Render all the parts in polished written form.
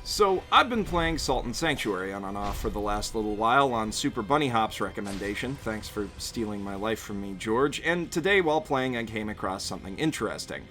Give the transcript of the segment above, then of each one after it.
So, I've been playing Salt and Sanctuary on and off for the last little while on Super Bunny Hop's recommendation. Thanks for stealing my life from me, George. And today, while playing, I came across something interesting.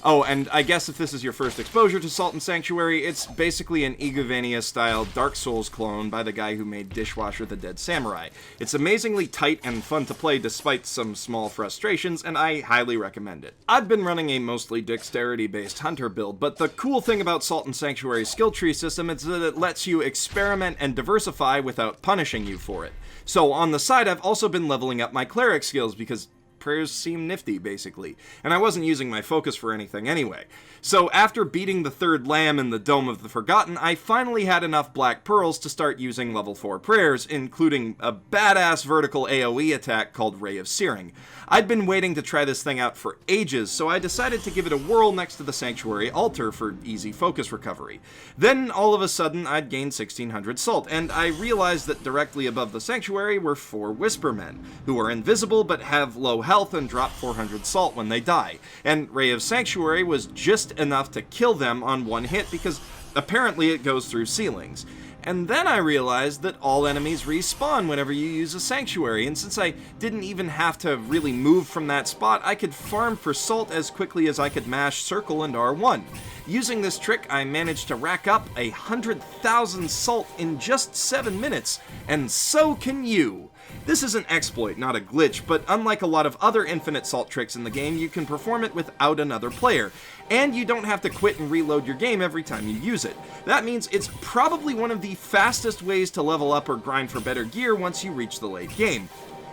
Oh, and I guess if this is your first exposure to Salt and Sanctuary, it's basically an Igavania-style Dark Souls clone by the guy who made Dishwasher the Dead Samurai. It's amazingly tight and fun to play despite some small frustrations, and I highly recommend it. I've been running a mostly dexterity-based hunter build, but the cool thing about Salt and Sanctuary's skill tree system is that it lets you experiment and diversify without punishing you for it. So on the side, I've also been leveling up my cleric skills because prayers seem nifty, basically. And I wasn't using my focus for anything anyway. So after beating the third lamb in the Dome of the Forgotten, I finally had enough black pearls to start using level 4 prayers, including a badass vertical AoE attack called Ray of Searing. I'd been waiting to try this thing out for ages, so I decided to give it a whirl next to the Sanctuary altar for easy focus recovery. Then, all of a sudden, I'd gained 1600 salt, and I realized that directly above the Sanctuary were 4 Whispermen, who are invisible but have low health and drop 400 salt when they die. And Ray of Sanctuary was just enough to kill them on one hit because apparently it goes through ceilings. And then I realized that all enemies respawn whenever you use a Sanctuary, and since I didn't even have to really move from that spot, I could farm for salt as quickly as I could mash circle and R1. Using this trick, I managed to rack up 100,000 salt in just 7 minutes, and so can you! This is an exploit, not a glitch, but unlike a lot of other infinite salt tricks in the game, you can perform it without another player, and you don't have to quit and reload your game every time you use it. That means it's probably one of the fastest ways to level up or grind for better gear once you reach the late game.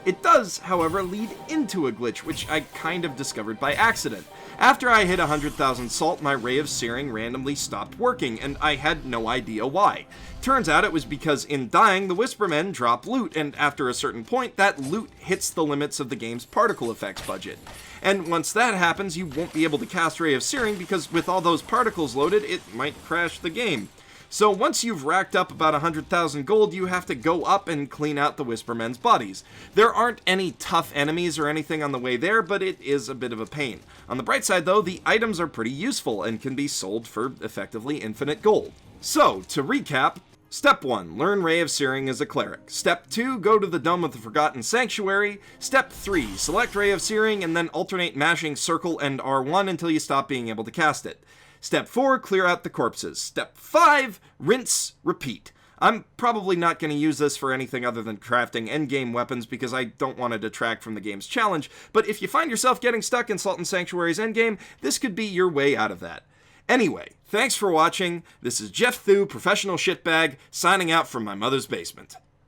It does, however, lead into a glitch, which I kind of discovered by accident. After I hit 100,000 salt, my Ray of Searing randomly stopped working, and I had no idea why. Turns out it was because in dying, the Whispermen drop loot, and after a certain point, that loot hits the limits of the game's particle effects budget. And once that happens, you won't be able to cast Ray of Searing because with all those particles loaded, it might crash the game. So once you've racked up about 100,000 gold, you have to go up and clean out the Whispermen's bodies. There aren't any tough enemies or anything on the way there, but it is a bit of a pain. On the bright side though, the items are pretty useful and can be sold for effectively infinite gold. So, to recap, Step 1, learn Ray of Searing as a cleric. Step 2, go to the Dome of the Forgotten Sanctuary. Step 3, select Ray of Searing and then alternate mashing circle and R1 until you stop being able to cast it. Step 4, clear out the corpses. Step 5, rinse, repeat. I'm probably not going to use this for anything other than crafting endgame weapons because I don't want to detract from the game's challenge, but if you find yourself getting stuck in Salt and Sanctuary's endgame, this could be your way out of that. Anyway, thanks for watching. This is Jeff Thu, professional shitbag, signing out from my mother's basement.